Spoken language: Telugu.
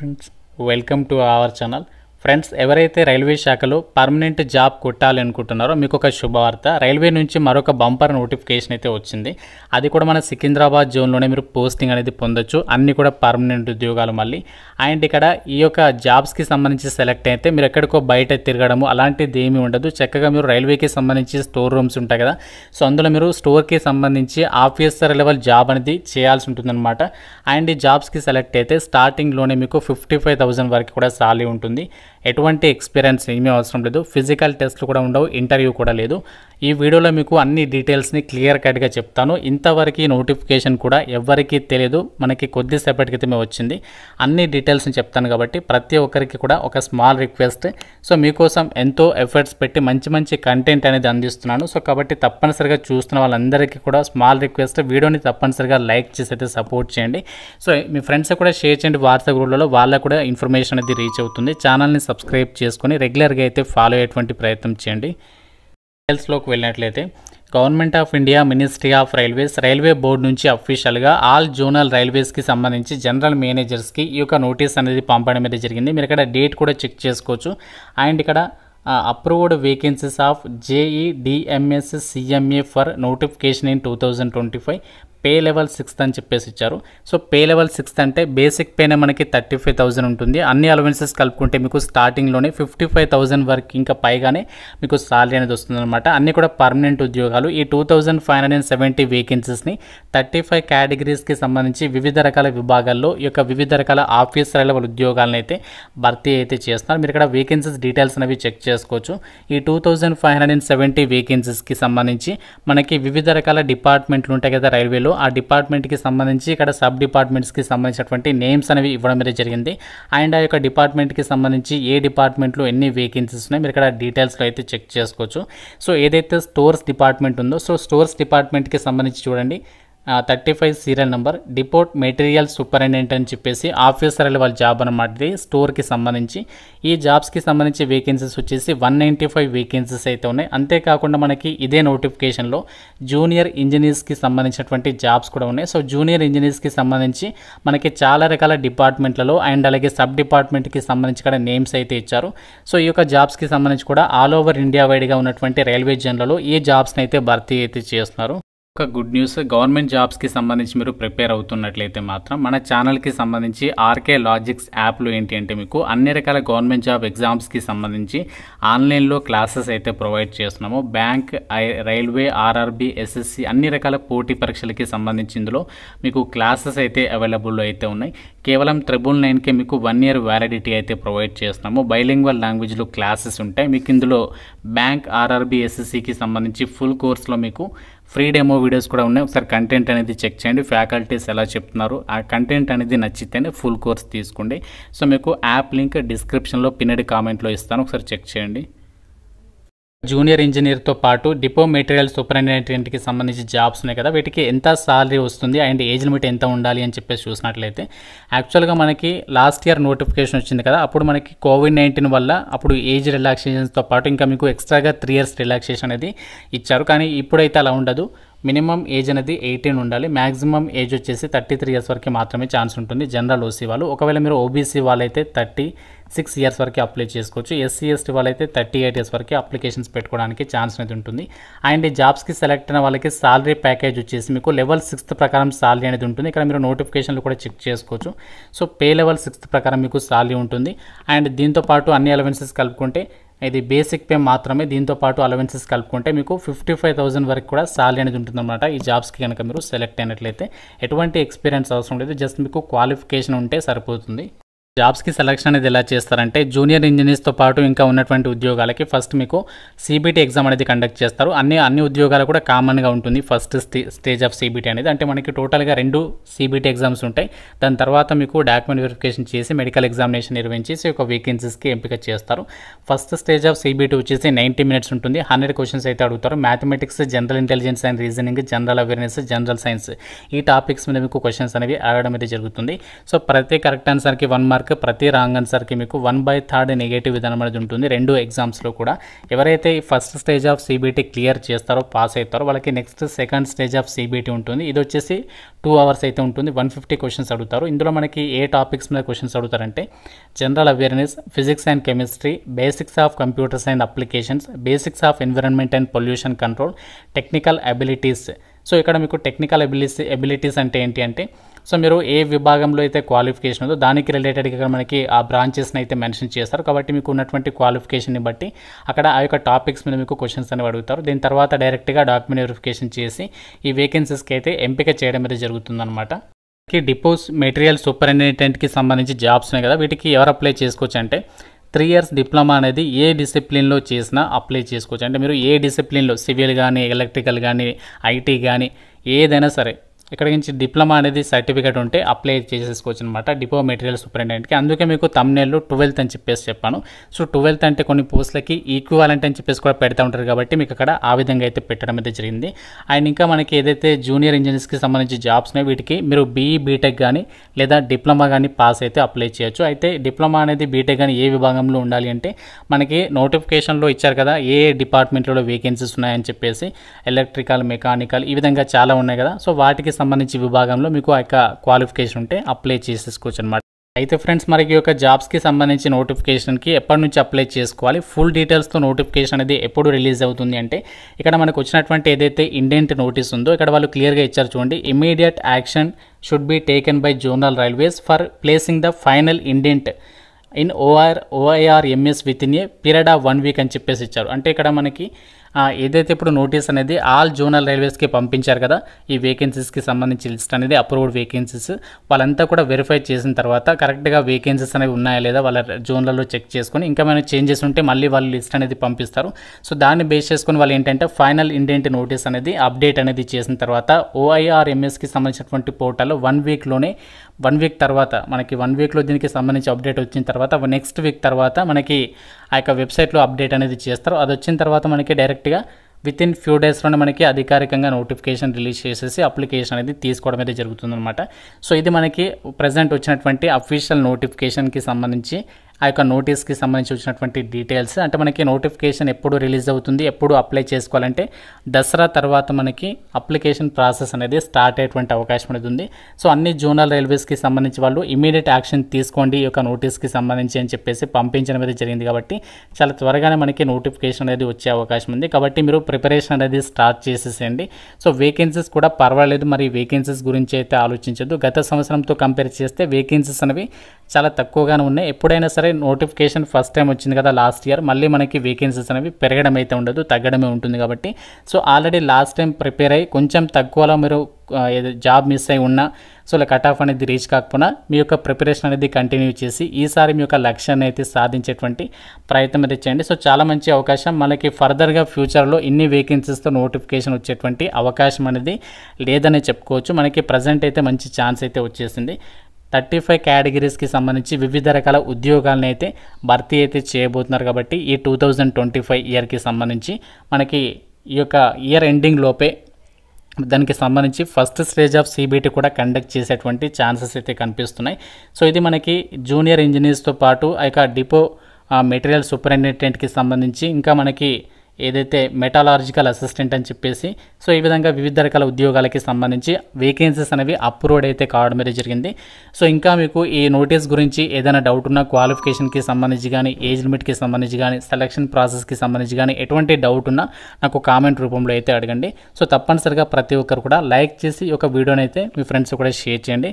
Friends, welcome to our channel. Friends, ఎవరైతే రైల్వే శాఖలో పర్మనెంట్ జాబ్ కొట్టాలి అనుకుంటున్నారో మీకు ఒక శుభవార్త. రైల్వే నుంచి మరొక బంపర్ నోటిఫికేషన్ అయితే వచ్చింది. అది కూడా మన సికింద్రాబాద్ జోన్లోనే మీరు పోస్టింగ్ అనేది పొందొచ్చు. అన్నీ కూడా పర్మనెంట్ ఉద్యోగాలు మళ్ళీ. అండ్ ఇక్కడ ఈ యొక్క జాబ్స్కి సంబంధించి సెలెక్ట్ అయితే మీరు ఎక్కడికో బయట తిరగడము అలాంటిది ఏమీ ఉండదు. చక్కగా మీరు రైల్వేకి సంబంధించి స్టోర్ రూమ్స్ ఉంటాయి కదా, సో అందులో మీరు స్టోర్కి సంబంధించి ఆఫీసర్ లెవెల్ జాబ్ అనేది చేయాల్సి ఉంటుందన్నమాట. అండ్ ఈ జాబ్స్కి సెలెక్ట్ అయితే స్టార్టింగ్లోనే మీకు 55,000 వరకు కూడా సాలరీ ఉంటుంది. ఎటువంటి ఎక్స్పీరియన్స్ ఏమీ అవసరం లేదు. ఫిజికల్ టెస్ట్లు కూడా ఉండవు, ఇంటర్వ్యూ కూడా లేదు. ఈ వీడియోలో మీకు అన్ని డీటెయిల్స్ని క్లియర్ కట్గా చెప్తాను. ఇంతవరకు నోటిఫికేషన్ కూడా ఎవరికీ తెలియదు, మనకి కొద్దిసేపటి క్రితమే వచ్చింది. అన్ని డీటెయిల్స్ని చెప్తాను కాబట్టి ప్రతి ఒక్కరికి కూడా ఒక స్మాల్ రిక్వెస్ట్. సో మీకోసం ఎంతో ఎఫర్ట్స్ పెట్టి మంచి మంచి కంటెంట్ అనేది అందిస్తున్నాను. సో కాబట్టి తప్పనిసరిగా చూస్తున్న వాళ్ళందరికీ కూడా స్మాల్ రిక్వెస్ట్, వీడియోని తప్పనిసరిగా లైక్ చేసి అయితే సపోర్ట్ చేయండి. సో మీ ఫ్రెండ్స్ కూడా షేర్ చేయండి వాట్సాప్ గ్రూప్లలో, వాళ్ళకు కూడా ఇన్ఫర్మేషన్ అనేది రీచ్ అవుతుంది. ఛానల్ని సబ్స్క్రైబ్ చేసుకొని రెగ్యులర్గా అయితే ఫాలో అయ్యేటువంటి ప్రయత్నం చేయండి. డీటెయిల్స్లోకి వెళ్ళినట్లయితే, government of India ministry of railways railway board నుంచి అఫీషియల్గా ఆల్ జోనల్ రైల్వేస్కి సంబంధించి జనరల్ మేనేజర్స్కి ఈ యొక్క నోటీస్ అనేది పంపడం అనేది జరిగింది. మీరు ఇక్కడ డేట్ కూడా చెక్ చేసుకోవచ్చు. అండ్ ఇక్కడ approved vacancies of JEE-DMS CMA for notification in 2025 pay level 6th అని చెప్పేసి ఇచ్చారు. సో పే లెవెల్ 6th అంటే బేసిక్ పేనే మనకి 35,000 ఉంటుంది. అన్ని అలవెన్సెస్ కలుపుకుంటే మీకు స్టార్టింగ్లోనే 55,000 వరకు ఇంకా పైగానే మీకు సాలరీ అనేది వస్తుందన్నమాట. అన్నీ కూడా పర్మనెంట్ ఉద్యోగాలు. ఈ 2,570 వేకెన్సీస్ని 35 కేటగిరీస్కి సంబంధించి వివిధ రకాల విభాగాల్లో ఈ యొక్క వివిధ రకాల ఆఫీసర్ లెవెల్ ఉద్యోగాలను అయితే భర్తీ అయితే చేస్తున్నారు. మీరు ఇక్కడ వేకెన్సీస్ డీటెయిల్స్ అనేవి చెక్ చేసుకోవచ్చు. ఈ 2,570 వేకెన్సీస్కి సంబంధించి మనకి వివిధ రకాల డిపార్ట్మెంట్లు ఉంటాయి కదా రైల్వేలో, ఆ డిపార్ట్మెంట్కి సంబంధించి ఇక్కడ సబ్ డిపార్ట్మెంట్స్కి సంబంధించినటువంటి నేమ్స్ అనేవి ఇవ్వడం అనేది జరిగింది. అండ్ ఆ యొక్క డిపార్ట్మెంట్కి సంబంధించి ఏ డిపార్ట్మెంట్లో ఎన్ని వేకెన్సీస్ ఉన్నాయి మీరు ఇక్కడ డీటెయిల్స్లో అయితే చెక్ చేసుకోవచ్చు. సో ఏదైతే స్టోర్స్ డిపార్ట్మెంట్ ఉందో, సో స్టోర్స్ డిపార్ట్మెంట్కి సంబంధించి చూడండి 35 serial number, deport material superintendent అని చెప్పేసి ఆఫీసర్ లెవెల్ జాబ్ అనమాట. ఇది స్టోర్కి సంబంధించి. ఈ జాబ్స్కి సంబంధించి వేకెన్సీస్ వచ్చేసి 195 వేకెన్సీస్ అయితే ఉన్నాయి. అంతేకాకుండా మనకి ఇదే నోటిఫికేషన్లో జూనియర్ ఇంజనీర్స్కి సంబంధించినటువంటి జాబ్స్ కూడా ఉన్నాయి. సో జూనియర్ ఇంజనీర్స్కి సంబంధించి మనకి చాలా రకాల డిపార్ట్మెంట్లలో అండ్ అలాగే సబ్ డిపార్ట్మెంట్కి సంబంధించి కూడా నేమ్స్ అయితే ఇచ్చారు. సో ఈ యొక్క జాబ్స్కి సంబంధించి కూడా ఆల్ ఓవర్ ఇండియా వైడ్గా ఉన్నటువంటి రైల్వే జోన్లలో ఈ జాబ్స్ని అయితే భర్తీ అయితే చేస్తున్నారు. ఒక గుడ్ న్యూస్, గవర్నమెంట్ జాబ్స్కి సంబంధించి మీరు ప్రిపేర్ అవుతున్నట్లయితే మాత్రం మన ఛానల్కి సంబంధించి ఆర్కే లాజిక్స్ యాప్లో ఏంటి అంటే మీకు అన్ని రకాల గవర్నమెంట్ జాబ్ ఎగ్జామ్స్కి సంబంధించి ఆన్లైన్లో క్లాసెస్ అయితే ప్రొవైడ్ చేస్తున్నాము. బ్యాంక్, రైల్వే, RRB, SSC అన్ని రకాల పోటీ పరీక్షలకి సంబంధించి ఇందులో మీకు క్లాసెస్ అయితే అవైలబుల్లో అయితే ఉన్నాయి. కేవలం 999కే మీకు 1 year వ్యాలిడిటీ అయితే ప్రొవైడ్ చేస్తున్నాము. బైలింగ్వల్ లాంగ్వేజ్లో క్లాసెస్ ఉంటాయి. మీకు ఇందులో బ్యాంక్, RRB, SSCకి సంబంధించి ఫుల్ కోర్స్లో మీకు ఫ్రీ డెమో వీడియోస్ కూడా ఉన్నాయి. ఒకసారి కంటెంట్ అనేది చెక్ చేయండి, ఫ్యాకల్టీస్ ఎలా చెప్తున్నారు. ఆ కంటెంట్ అనేది నచ్చితేనే ఫుల్ కోర్స్ తీసుకోండి. సో మీకు యాప్ లింక్ డిస్క్రిప్షన్లో పిన్నెడ్ కామెంట్లో ఇస్తాను, ఒకసారి చెక్ చేయండి. జూనియర్ ఇంజనీర్తో పాటు డిపో మెటీరియల్ సూపరింటెండెంట్కి సంబంధించి జాబ్స్ ఉన్నాయి కదా, వీటికి ఎంత సాలరీ వస్తుంది అండ్ ఏజ్ లిమిట్ ఎంత ఉండాలి అని చెప్పేసి చూసినట్లయితే, యాక్చువల్గా మనకి లాస్ట్ ఇయర్ నోటిఫికేషన్ వచ్చింది కదా, అప్పుడు మనకి COVID-19 వల్ల అప్పుడు ఏజ్ రిలాక్సేషన్స్తో పాటు ఇంకా మీకు ఎక్స్ట్రాగా 3 years రిలాక్సేషన్ అనేది ఇచ్చారు. కానీ ఇప్పుడైతే అలా ఉండదు. మినిమం ఏజ్ అనేది 18 ఉండాలి. మ్యాక్సిమం ఏజ్ వచ్చేసి 33 years వరకు మాత్రమే ఛాన్స్ ఉంటుంది జనరల్ OC వాళ్ళు. ఒకవేళ మీరు OBC వాళ్ళైతే 36 years వరకు అప్లై చేసుకోవచ్చు. SC ST వాళ్ళైతే 38 years వరకు అప్లికేషన్స్ పెట్టుకోవడానికి ఛాన్స్ అనేది ఉంటుంది. అండ్ ఈ జాబ్స్కి సెలెక్ట్ అయిన వాళ్ళకి సాలరీ ప్యాకేజ్ వచ్చేసి మీకు లెవెల్ 6th ప్రకారం సాలరీ అనేది ఉంటుంది. ఇక్కడ మీరు నోటిఫికేషన్లు కూడా చెక్ చేసుకోవచ్చు. సో పే లెవెల్ 6th ప్రకారం మీకు సాలరీ ఉంటుంది. అండ్ దీంతోపాటు అన్ని అలవెన్సెస్ కలుపుకుంటే ఇది బేసిక్ పే మాత్రమే. దీంతో పాటు అలవెన్సెస్ కలుపుకుంటే మీకు 55,000 వరకు కూడా సాలరీ అనేది ఉంటుందన్నమాట. ఈ జాబ్స్కి కనుక మీరు సెలెక్ట్ అయినట్లయితే ఎటువంటి ఎక్స్పీరియన్స్ అవసరం లేదు, జస్ట్ మీకు క్వాలిఫికేషన్ ఉంటే సరిపోతుంది. జాబ్స్కి సెలక్షన్ అనేది ఎలా చేస్తారంటే, జూనియర్ ఇంజనీర్స్తో పాటు ఇంకా ఉన్నటువంటి ఉద్యోగాలకి ఫస్ట్ మీకు CBT ఎగ్జామ్ అనేది కండక్ట్ చేస్తారు. అన్ని ఉద్యోగాలు కూడా కామన్గా ఉంటుంది. ఫస్ట్ స్టేజ్ ఆఫ్ CBT అనేది, అంటే మనకి టోటల్గా 2 CBT ఎగ్జామ్స్ ఉంటాయి. దాని తర్వాత మీకు డాక్యుమెంట్ వెరిఫికేషన్ చేసి మెడికల్ ఎగ్జామినేషన్ నిర్వహించేసి ఒక వేకెన్సీస్కి ఎంపిక చేస్తారు. ఫస్ట్ స్టేజ్ ఆఫ్ CBT వచ్చేసి 90 minutes ఉంటుంది. 100 questions అయితే అడుగుతారు. Mathematics, general intelligence and reasoning, general awareness, general science, ఈ టాపిక్స్ మీద మీకు క్వశ్చన్స్ అనేవి అడగడం అయితే జరుగుతుంది. సో ప్రతి కరెక్ట్ ఆన్సర్కి 1 mark మార్క్ ప్రతి రాంగ్ ఆన్సర్కి మీకు 1/3 నెగటివ్ విధానం అనేది ఉంటుంది 2 ఎగ్జామ్స్లో కూడా. ఎవరైతే first stage of CBT clear చేస్తారో పాస్ అవుతారో వాళ్ళకి next second stage of CBT ఉంటుంది. ఇది వచ్చేసి 2 అవర్స్ అయితే ఉంటుంది. 150 క్వశ్చన్స్ అడుగుతారు. ఇందులో మనకి ఏ టాపిక్స్ మీద క్వశ్చన్స్ అడుగుతారంటే general awareness, physics and chemistry, basics of computers and applications, basics of environment and pollution control, technical abilities. So ఇక్కడ మీకు టెక్నికల్ ఎబిలిటీస్ అంటే ఏంటి అంటే సో మీరు ఏ విభాగంలో అయితే క్వాలిఫికేషన్ ఉందో దానికి రిలేటెడ్గా మనకి ఆ బ్రాంచెస్ని అయితే మెన్షన్ చేస్తారు. కాబట్టి మీకు ఉన్నటువంటి క్వాలిఫికేషన్ని బట్టి అక్కడ ఆ యొక్క టాపిక్స్ మీద మీకు క్వశ్చన్స్ అనేవి అడుగుతారు. దీని తర్వాత డైరెక్ట్గా డాక్యుమెంట్ వెరిఫికేషన్ చేసి ఈ వేకెన్సీస్కి అయితే ఎంపిక చేయడం అనేది జరుగుతుందన్నమాట. డిపోస్ మెటీరియల్ సూపరింటెండెంట్కి సంబంధించి జాబ్స్ ఉన్నాయి కదా, వీటికి ఎవరు అప్లై చేసుకోవచ్చు అంటే 3 ఇయర్స్ డిప్లొమా అనేది ఏ డిసిప్లిన్లో చేసినా అప్లై చేసుకోవచ్చు. అంటే మీరు ఏ డిసిప్లిన్లో సివిల్ కానీ, ఎలక్ట్రికల్ కానీ, ఐటీ కానీ ఏదైనా సరే ఇక్కడ నుంచి డిప్లొమా అనేది సర్టిఫికేట్ ఉంటే అప్లై చేసేసుకోవచ్చు అనమాట డిపో మెటీరియల్ సూపరింటెండెంట్కి. అందుకే మీకు తమ్నేల్లో 12th అని చెప్పేసి చెప్పాను. సో 12th అంటే కొన్ని పోస్టులకి ఈక్వాలెంట్ అని చెప్పేసి కూడా పెడతా ఉంటారు కాబట్టి మీకు అక్కడ ఆ విధంగా అయితే పెట్టడం అయితే జరిగింది. అండ్ ఇంకా మనకి ఏదైతే జూనియర్ ఇంజనీర్స్కి సంబంధించి జాబ్స్ ఉన్నాయి వీటికి మీరు బీఈ బీటెక్ కానీ లేదా డిప్లొమా కానీ పాస్ అయితే అప్లై చేయొచ్చు. అయితే డిప్లొమా అనేది బీటెక్ కానీ ఏ విభాగంలో ఉండాలి అంటే మనకి నోటిఫికేషన్లో ఇచ్చారు కదా ఏ డిపార్ట్మెంట్లో వేకెన్సీస్ ఉన్నాయని చెప్పేసి, ఎలక్ట్రికల్, మెకానికల్ ఈ విధంగా చాలా ఉన్నాయి కదా. సో వాటికి సంబంధించి విభాగంలో మీకు ఆ యొక్క క్వాలిఫికేషన్ ఉంటే అప్లై చేసేసుకోవచ్చు అనమాట. అయితే ఫ్రెండ్స్ మనకి యొక్క జాబ్స్కి సంబంధించి నోటిఫికేషన్కి ఎప్పటి నుంచి అప్లై చేసుకోవాలి, ఫుల్ డీటెయిల్స్తో నోటిఫికేషన్ అనేది ఎప్పుడు రిలీజ్ అవుతుంది అంటే ఇక్కడ మనకు వచ్చినటువంటి ఏదైతే ఇండెంట్ నోటీస్ ఉందో ఇక్కడ వాళ్ళు క్లియర్గా ఇచ్చారు చూడండి. Immediate action should be taken by zonal railways for placing the final indent in OIRMS with in a period of 1 week అని చెప్పేసి ఇచ్చారు. అంటే ఇక్కడ మనకి ఏదైతే ఇప్పుడు నోటీస్ అనేది ఆల్ జోనల్ రైల్వేస్కి పంపించారు కదా ఈ వేకెన్సీస్కి సంబంధించి లిస్ట్ అనేది అప్రూవ్డ్ వేకెన్సీస్ వాళ్ళంతా కూడా వెరిఫై చేసిన తర్వాత కరెక్ట్గా వేకెన్సీస్ అనేవి ఉన్నాయా లేదా వాళ్ళ జోన్లలో చెక్ చేసుకొని ఇంకా ఏమైనా చేంజెస్ ఉంటే మళ్ళీ వాళ్ళు లిస్ట్ అనేది పంపిస్తారు. సో దాన్ని బేస్ చేసుకొని వాళ్ళు ఏంటంటే ఫైనల్ ఇండెంట్ నోటీస్ అనేది అప్డేట్ అనేది చేసిన తర్వాత OIRMSకి సంబంధించినటువంటి పోర్టల్లో 1 వీక్ తర్వాత మనకి 1 వీక్లో దీనికి సంబంధించి అప్డేట్ వచ్చిన తర్వాత నెక్స్ట్ వీక్ తర్వాత మనకి ఆ యొక్క వెబ్సైట్లో అప్డేట్ అనేది చేస్తారు. అది వచ్చిన తర్వాత మనకి డైరెక్ట్గా విత్ ఇన్ ఫ్యూ డేస్లోనే మనకి అధికారికంగా నోటిఫికేషన్ రిలీజ్ చేసేసి అప్లికేషన్ అనేది తీసుకోవడం అయితే జరుగుతుందన్నమాట. సో ఇది మనకి ప్రజెంట్ వచ్చినటువంటి అఫీషియల్ నోటిఫికేషన్కి సంబంధించి ఆ యొక్క నోటీస్కి సంబంధించి వచ్చినటువంటి డీటెయిల్స్. అంటే మనకి నోటిఫికేషన్ ఎప్పుడు రిలీజ్ అవుతుంది, ఎప్పుడు అప్లై చేసుకోవాలంటే దసరా తర్వాత మనకి అప్లికేషన్ ప్రాసెస్ అనేది స్టార్ట్ అయ్యేటువంటి అవకాశం అనేది ఉంది. సో అన్ని జోనల్ రైల్వేస్కి సంబంధించి వాళ్ళు ఇమీడియట్ యాక్షన్ తీసుకోండి ఈ యొక్క నోటీస్కి సంబంధించి అని చెప్పేసి పంపించడం అనేది జరిగింది. కాబట్టి చాలా త్వరగానే మనకి నోటిఫికేషన్ అనేది వచ్చే అవకాశం ఉంది. కాబట్టి మీరు ప్రిపరేషన్ అనేది స్టార్ట్ చేసేసేయండి. సో వేకెన్సీస్ కూడా పర్వాలేదు, మరి వేకెన్సీస్ గురించి అయితే ఆలోచించద్దు. గత సంవత్సరంతో కంపేర్ చేస్తే వేకెన్సీస్ అనేవి చాలా తక్కువగానే ఉన్నాయి. ఎప్పుడైనా సరే నోటిఫికేషన్ ఫస్ట్ టైం వచ్చింది కదా లాస్ట్ ఇయర్, మళ్ళీ మనకి వేకెన్సీస్ అనేవి పెరగడం అయితే ఉండదు, తగ్గడమే ఉంటుంది. కాబట్టి so already last time prepare అయ్యి కొంచెం తక్కువలో మీరు జాబ్ మిస్ అయి ఉన్నా సో కట్ ఆఫ్ అనేది రీచ్ కాకపోయినా మీ యొక్క ప్రిపరేషన్ అనేది కంటిన్యూ చేసి ఈసారి మీ యొక్క లక్ష్యాన్ని అయితే సాధించేటువంటి ప్రయత్నం అయితే చేయండి. సో చాలా మంచి అవకాశం మనకి ఫర్దర్గా ఫ్యూచర్లో ఇన్ని వేకెన్సీస్తో నోటిఫికేషన్ వచ్చేటువంటి అవకాశం అనేది లేదని చెప్పుకోవచ్చు. మనకి ప్రజెంట్ అయితే మంచి ఛాన్స్ అయితే వచ్చేసింది. 35 కేటగిరీస్కి సంబంధించి వివిధ రకాల ఉద్యోగాలను అయితే భర్తీ అయితే చేయబోతున్నారు. కాబట్టి ఈ 2025 ఇయర్కి సంబంధించి మనకి ఈ యొక్క ఇయర్ ఎండింగ్ లోపే దానికి సంబంధించి ఫస్ట్ స్టేజ్ ఆఫ్ సిబిటి కూడా కండక్ట్ చేసేటువంటి ఛాన్సెస్ అయితే కనిపిస్తున్నాయి. సో ఇది మనకి జూనియర్ ఇంజనీర్స్తో పాటు ఆ యొక్క డిపో మెటీరియల్ సూపరింటెండెంట్కి సంబంధించి ఇంకా మనకి ఏదైతే మెటాలజికల్ అసిస్టెంట్ అని చెప్పేసి సో ఈ విధంగా వివిధ రకాల ఉద్యోగాలకి సంబంధించి వేకెన్సీస్ అనేవి అప్రూవ్డ్ అయితే కావడం అనేది జరిగింది. సో ఇంకా మీకు ఈ నోటీస్ గురించి ఏదైనా డౌట్ ఉన్నా క్వాలిఫికేషన్కి సంబంధించి కానీ ఏజ్ లిమిట్కి సంబంధించి కానీ సెలక్షన్ ప్రాసెస్కి సంబంధించి కానీ ఎటువంటి డౌట్ ఉన్నా నాకు కామెంట్ రూపంలో అయితే అడగండి. సో తప్పనిసరిగా ప్రతి ఒక్కరు కూడా లైక్ చేసి ఒక వీడియోని అయితే మీ ఫ్రెండ్స్ కూడా షేర్ చేయండి.